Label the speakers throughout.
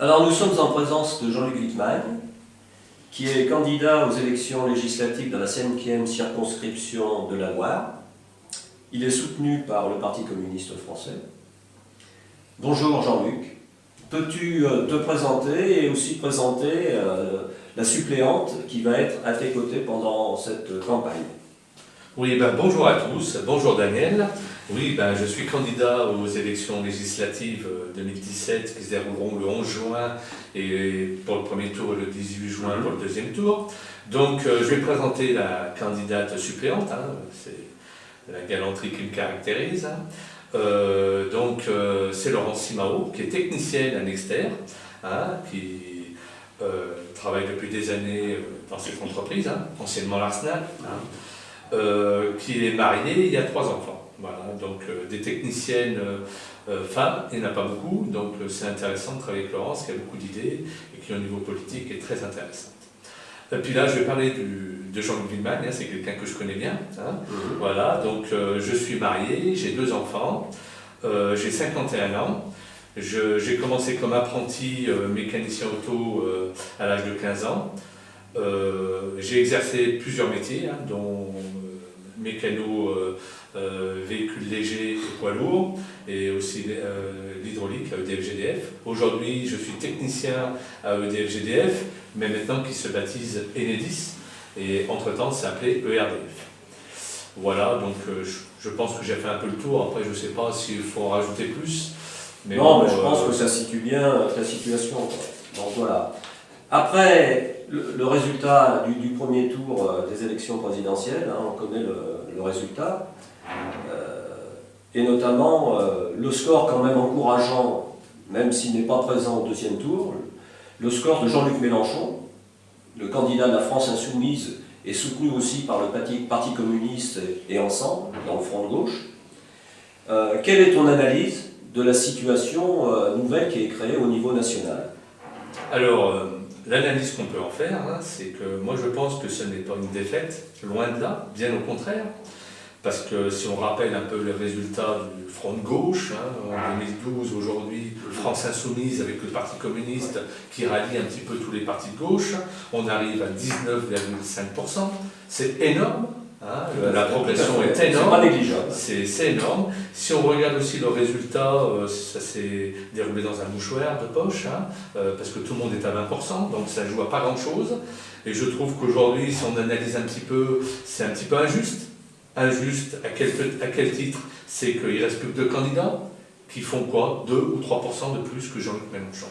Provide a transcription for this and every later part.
Speaker 1: Alors nous sommes en présence de Jean-Luc Wittmann, qui est candidat aux élections législatives dans la 5e circonscription de la Loire. Il est soutenu par le Parti communiste français. Bonjour Jean-Luc, peux-tu te présenter et aussi présenter la suppléante qui va être à tes côtés pendant cette campagne?
Speaker 2: Oui, bonjour à tous, bonjour Daniel. Oui, je suis candidat aux élections législatives 2017 qui se dérouleront le 11 juin et pour le premier tour et le 18 juin pour le deuxième tour. Donc je vais présenter la candidate suppléante, c'est la galanterie qui me caractérise. C'est Laurence Simao, qui est technicienne à Nexter, qui travaille depuis des années dans cette entreprise, anciennement l'Arsenal, qui est mariée, il y a 3 enfants. Voilà, donc des techniciennes femmes, il n'y en a pas beaucoup, donc c'est intéressant de travailler avec Laurence, qui a beaucoup d'idées et qui au niveau politique est très intéressante. Et puis là, je vais parler de Jean-Luc Wittmann, c'est quelqu'un que je connais bien. Voilà, donc je suis marié, j'ai 2 enfants, j'ai 51 ans. J'ai commencé comme apprenti mécanicien auto à l'âge de 15 ans. J'ai exercé plusieurs métiers, dont mécano, véhicules légers et poids lourds, et aussi l'hydraulique à EDF-GDF. Aujourd'hui, je suis technicien à EDF-GDF, mais maintenant qui se baptise Enedis, et entre-temps, c'est appelé ERDF. Voilà, donc je pense que j'ai fait un peu le tour. Après, je ne sais pas s'il faut en rajouter plus. Mais
Speaker 1: non, mais je pense que ça situe bien ta situation. Donc voilà. Après le résultat du premier tour des élections présidentielles, on connaît le résultat, et notamment le score quand même encourageant, même s'il n'est pas présent au deuxième tour, le score de Jean-Luc Mélenchon, le candidat de la France Insoumise, est soutenu aussi par le Parti communiste et Ensemble, dans le front de gauche. Quelle est ton analyse de la situation nouvelle qui est créée au niveau national?
Speaker 2: Alors, l'analyse qu'on peut en faire, c'est que moi je pense que ce n'est pas une défaite, loin de là, bien au contraire. Parce que si on rappelle un peu les résultats du front de gauche, en 2012, aujourd'hui, France Insoumise avec le Parti communiste qui rallie un petit peu tous les partis de gauche, on arrive à 19,5%. C'est énorme. La progression est énorme.
Speaker 1: C'est pas négligeable.
Speaker 2: C'est énorme. Si on regarde aussi le résultat, ça s'est déroulé dans un mouchoir de poche, parce que tout le monde est à 20%, donc ça ne joue à pas grand-chose. Et je trouve qu'aujourd'hui, si on analyse un petit peu, c'est un petit peu injuste. Injuste, à quel titre? C'est qu'il reste plus que 2 candidats qui font quoi? 2 ou 3% de plus que Jean-Luc Mélenchon.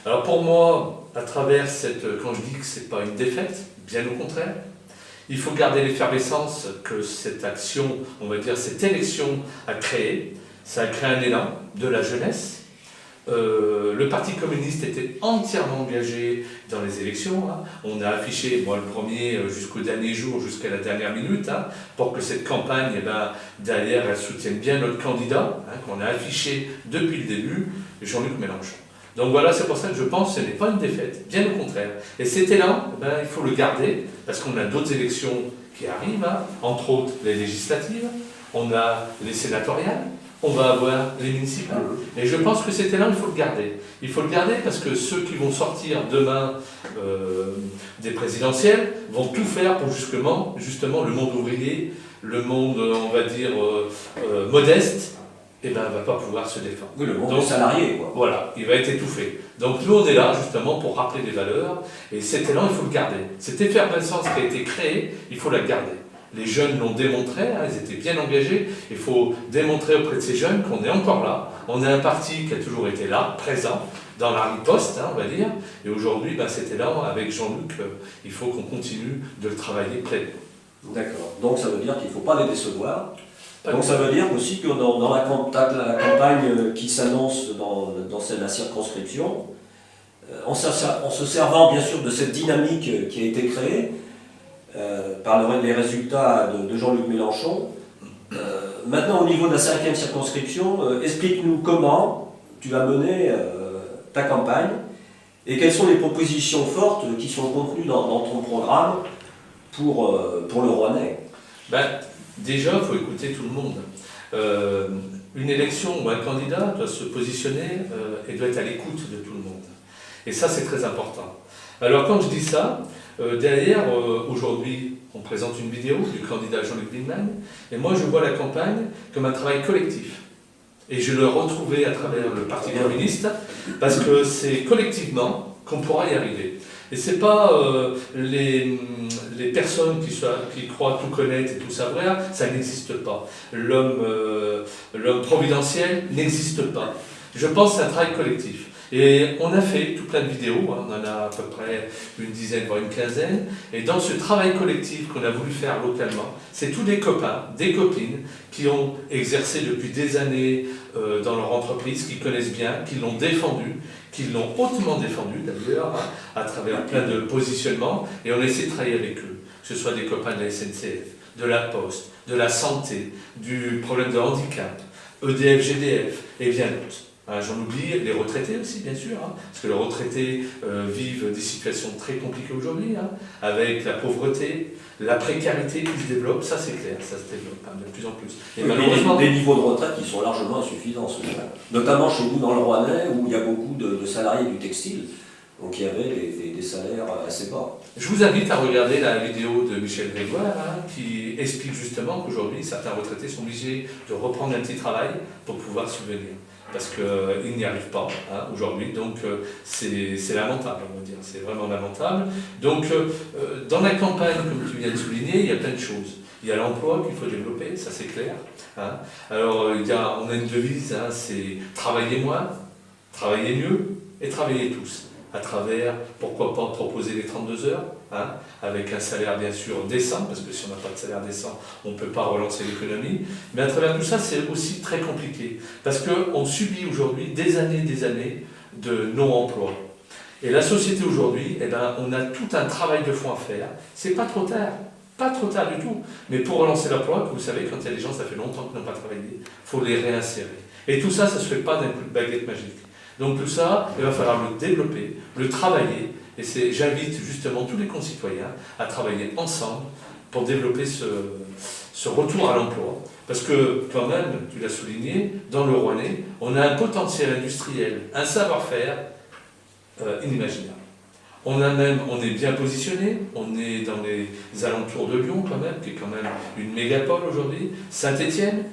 Speaker 2: Alors pour moi, à travers quand je dis que c'est pas une défaite, bien au contraire, il faut garder l'effervescence que cette action, on va dire cette élection a créé. Ça a créé un élan de la jeunesse. Le Parti communiste était entièrement engagé dans les élections. On a affiché, moi le premier, jusqu'au dernier jour, jusqu'à la dernière minute, pour que cette campagne, derrière, elle soutienne bien notre candidat, qu'on a affiché depuis le début, Jean-Luc Mélenchon. Donc voilà, c'est pour ça que je pense que ce n'est pas une défaite, bien au contraire. Et cet élan, il faut le garder, parce qu'on a d'autres élections qui arrivent, entre autres les législatives, on a les sénatoriales, on va avoir les municipales. Et je pense que cet élan, il faut le garder. Il faut le garder parce que ceux qui vont sortir demain des présidentielles vont tout faire pour justement le monde ouvrier, le monde, on va dire, modeste, va pas pouvoir se défendre.
Speaker 1: Oui, le monde salarié, quoi.
Speaker 2: Voilà, il va être étouffé. Donc nous, on est là justement pour rappeler les valeurs, et cet élan, il faut le garder. Cette effervescence qui a été créée, il faut la garder. Les jeunes l'ont démontré, ils étaient bien engagés. Il faut démontrer auprès de ces jeunes qu'on est encore là. On est un parti qui a toujours été là, présent, dans la riposte, on va dire. Et aujourd'hui, cet élan, avec Jean-Luc, il faut qu'on continue de le travailler pleinement.
Speaker 1: D'accord. Donc ça veut dire qu'il ne faut pas les décevoir. Donc ça veut dire aussi que dans la campagne qui s'annonce dans la circonscription, en se servant bien sûr de cette dynamique qui a été créée, par les résultats de Jean-Luc Mélenchon. Maintenant, au niveau de la 5e circonscription, explique-nous comment tu vas mener ta campagne et quelles sont les propositions fortes qui sont contenues dans ton programme pour le Rouennais.
Speaker 2: Déjà, il faut écouter tout le monde. une élection où un candidat doit se positionner et doit être à l'écoute de tout le monde. Et ça, c'est très important. Alors, quand je dis ça, derrière, aujourd'hui, on présente une vidéo du candidat Jean-Luc Lienemann, et moi, je vois la campagne comme un travail collectif. Et je le retrouvais à travers le Parti communiste, parce que c'est collectivement qu'on pourra y arriver. Et c'est pas les personnes qui croient tout connaître et tout savoir, ça n'existe pas. L'homme providentiel n'existe pas. Je pense que c'est un travail collectif. Et on a fait tout plein de vidéos, hein, on en a à peu près une dizaine, voire une quinzaine. Et dans ce travail collectif qu'on a voulu faire localement, c'est tous des copains, des copines qui ont exercé depuis des années dans leur entreprise, qui connaissent bien, qui l'ont défendu, qui l'ont hautement défendu d'ailleurs, hein, à travers plein de positionnements. Et on essaie de travailler avec eux, que ce soit des copains de la SNCF, de la Poste, de la santé, du problème de handicap, EDF, GDF et bien d'autres. J'en oublie les retraités aussi, bien sûr, hein, parce que les retraités vivent des situations très compliquées aujourd'hui, hein, avec la pauvreté, la précarité qui se développe, ça c'est clair, ça se développe hein, de plus en plus.
Speaker 1: Et malheureusement, des niveaux de retraite qui sont largement insuffisants, notamment chez nous dans le Rouennais, où il y a beaucoup de salariés du textile, donc il y avait des salaires assez bas.
Speaker 2: Je vous invite à regarder la vidéo de Michel Grégoire, hein, qui explique justement qu'aujourd'hui, certains retraités sont obligés de reprendre un petit travail pour pouvoir subvenir. Parce qu'ils n'y arrivent pas hein, aujourd'hui, donc c'est lamentable, on va dire, c'est vraiment lamentable. Donc dans la campagne, comme tu viens de souligner, il y a plein de choses. Il y a l'emploi qu'il faut développer, ça c'est clair. Hein. Alors on a une devise, hein, c'est travailler moins, travailler mieux et travailler tous. À travers, pourquoi pas, proposer les 32 heures, hein, avec un salaire bien sûr décent, parce que si on n'a pas de salaire décent, on ne peut pas relancer l'économie. Mais à travers tout ça, c'est aussi très compliqué, parce qu'on subit aujourd'hui des années de non-emploi. Et la société aujourd'hui, eh ben, on a tout un travail de fond à faire. C'est pas trop tard du tout. Mais pour relancer l'emploi, vous savez, quand il y a des gens, ça fait longtemps qu'ils n'ont pas travaillé, il faut les réinsérer. Et tout ça, ça ne se fait pas d'un coup de baguette magique. Donc tout ça, il va falloir le développer, le travailler, et j'invite justement tous les concitoyens à travailler ensemble pour développer ce retour à l'emploi. Parce que quand même, tu l'as souligné, dans le Rouennais, on a un potentiel industriel, un savoir-faire inimaginable. On est bien positionné, on est dans les alentours de Lyon quand même, qui est quand même une mégapole aujourd'hui, Saint-Étienne,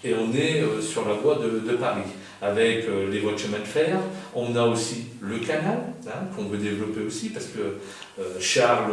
Speaker 2: et on est sur la voie de Paris. Avec les voies de chemin de fer, on a aussi le canal, hein, qu'on veut développer aussi, parce que Charles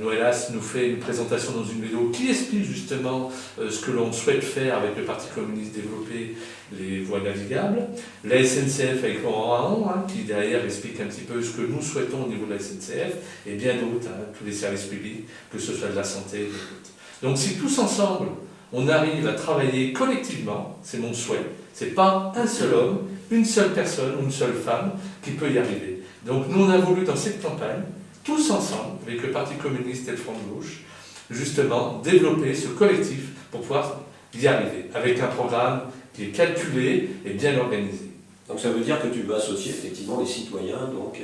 Speaker 2: Noëlas nous fait une présentation dans une vidéo qui explique justement ce que l'on souhaite faire avec le Parti communiste, développer les voies navigables. La SNCF avec Laurent Haon, hein, qui derrière explique un petit peu ce que nous souhaitons au niveau de la SNCF, et bien d'autres, hein, tous les services publics, que ce soit de la santé et d'autres. Donc si tous ensemble, on arrive à travailler collectivement, c'est mon souhait. Ce n'est pas un seul homme, une seule personne ou une seule femme qui peut y arriver. Donc nous, on a voulu dans cette campagne, tous ensemble, avec le Parti communiste et le Front de gauche, justement développer ce collectif pour pouvoir y arriver, avec un programme qui est calculé et bien organisé.
Speaker 1: Donc ça veut dire que tu vas associer effectivement les citoyens donc,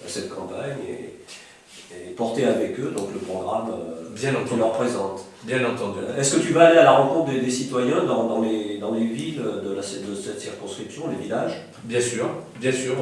Speaker 1: à cette campagne et porter avec eux donc, le programme qu'on leur présente.
Speaker 2: Bien entendu.
Speaker 1: Est-ce que tu vas aller à la rencontre des citoyens dans les villes de cette circonscription, les villages?
Speaker 2: Bien sûr,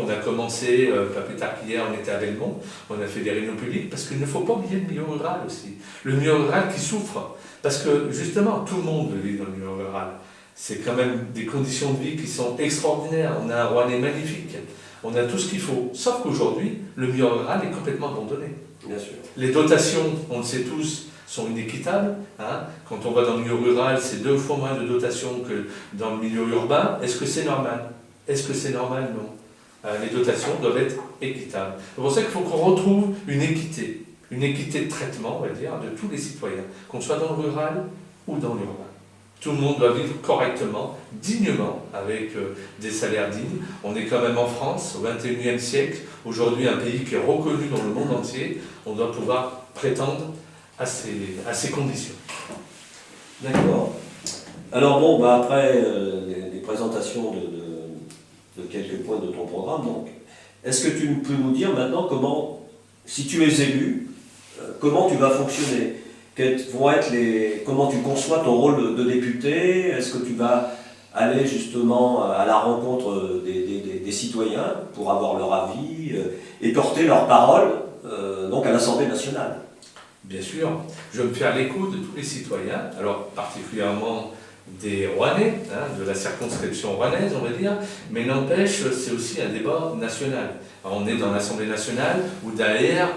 Speaker 2: on a commencé, pas plus tard qu'hier, on était à Belmont, on a fait des réunions publiques, parce qu'il ne faut pas oublier le milieu rural aussi. Le milieu rural qui souffre, parce que justement, tout le monde vit dans le milieu rural. C'est quand même des conditions de vie qui sont extraordinaires. On a un Rouennais magnifique, on a tout ce qu'il faut. Sauf qu'aujourd'hui, le milieu rural est complètement abandonné.
Speaker 1: Bien sûr. Les
Speaker 2: dotations, on le sait tous, sont inéquitables. Hein. Quand on va dans le milieu rural, c'est 2 fois moins de dotations que dans le milieu urbain. Est-ce que c'est normal? Est-ce que c'est normal? Non. Les dotations doivent être équitables. C'est pour ça qu'il faut qu'on retrouve une équité de traitement, on va dire, de tous les citoyens, qu'on soit dans le rural ou dans l'urbain. Tout le monde doit vivre correctement, dignement, avec des salaires dignes. On est quand même en France, au XXIe siècle, aujourd'hui un pays qui est reconnu dans le monde entier. On doit pouvoir prétendre à ces conditions.
Speaker 1: D'accord. Alors bon, après les présentations de quelques points de ton programme, donc, est-ce que tu peux nous dire maintenant comment, si tu es élu, comment tu vas fonctionner? Quels vont être comment tu conçois ton rôle de député? Est-ce que tu vas aller justement à la rencontre des citoyens pour avoir leur avis et porter leur parole donc à l'Assemblée nationale.
Speaker 2: Bien sûr, je me fais l'écho de tous les citoyens, alors particulièrement des Rouennais, de la circonscription rouennaise, on va dire, mais n'empêche, c'est aussi un débat national. Alors, on est dans l'Assemblée nationale où derrière,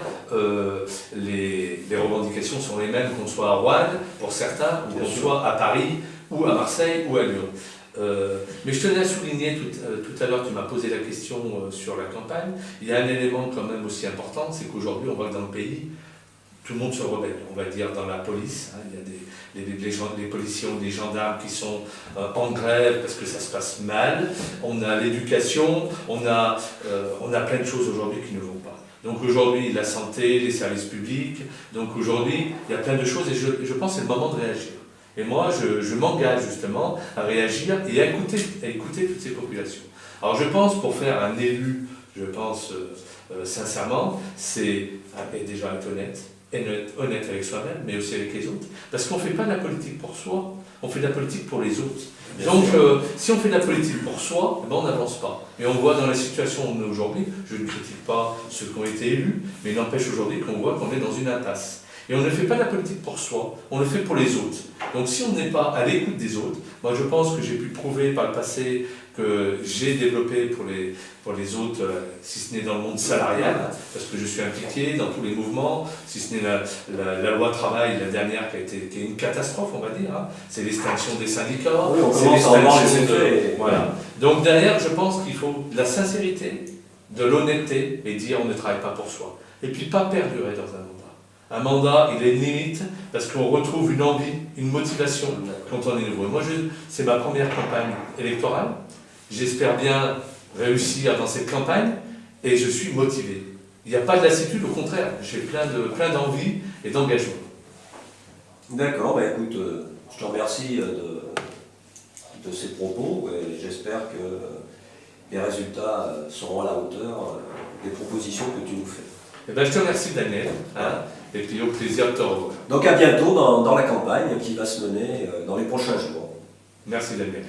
Speaker 2: les revendications sont les mêmes qu'on soit à Rouen, pour certains, ou qu'on soit à Paris, ou à Marseille, ou à Lyon. Mais je tenais à souligner, tout à l'heure tu m'as posé la question sur la campagne, il y a un élément quand même aussi important, c'est qu'aujourd'hui on voit que dans le pays, tout le monde se rebelle, on va dire dans la police, il y a des policiers ou des gendarmes qui sont en grève parce que ça se passe mal, on a l'éducation, on a plein de choses aujourd'hui qui ne vont pas. Donc aujourd'hui la santé, les services publics, donc aujourd'hui il y a plein de choses et je pense que c'est le moment de réagir. Et moi, je m'engage justement à réagir et à écouter toutes ces populations. Alors je pense, pour faire un élu, je pense sincèrement, c'est déjà être honnête avec soi-même, mais aussi avec les autres. Parce qu'on ne fait pas de la politique pour soi, on fait de la politique pour les autres. Donc si on fait de la politique pour soi, on n'avance pas. Et on voit dans la situation où on est aujourd'hui, je ne critique pas ceux qui ont été élus, mais il n'empêche aujourd'hui qu'on voit qu'on est dans une impasse. Et on ne fait pas de la politique pour soi, on le fait pour les autres. Donc si on n'est pas à l'écoute des autres, moi je pense que j'ai pu prouver par le passé que j'ai développé pour les autres, si ce n'est dans le monde salarial, parce que je suis impliqué dans tous les mouvements, si ce n'est la loi travail, la dernière qui est une catastrophe, on va dire, c'est l'extinction des syndicats,
Speaker 1: oui,
Speaker 2: c'est l'extinction
Speaker 1: de...
Speaker 2: Voilà. Donc derrière, je pense qu'il faut de la sincérité, de l'honnêteté, et dire on ne travaille pas pour soi. Et puis pas perdurer dans un mandat. Un mandat, il a une limite parce qu'on retrouve une envie, une motivation quand on est nouveau. Moi, c'est ma première campagne électorale. J'espère bien réussir dans cette campagne et je suis motivé. Il n'y a pas de lassitude, au contraire. J'ai plein d'envie et d'engagement.
Speaker 1: D'accord, écoute, je te remercie de ces propos et j'espère que les résultats seront à la hauteur des propositions que tu nous fais.
Speaker 2: Je te remercie, Daniel. Et puis au plaisir de te revoir.
Speaker 1: Donc à bientôt dans la campagne qui va se mener dans les prochains jours.
Speaker 2: Merci Daniel.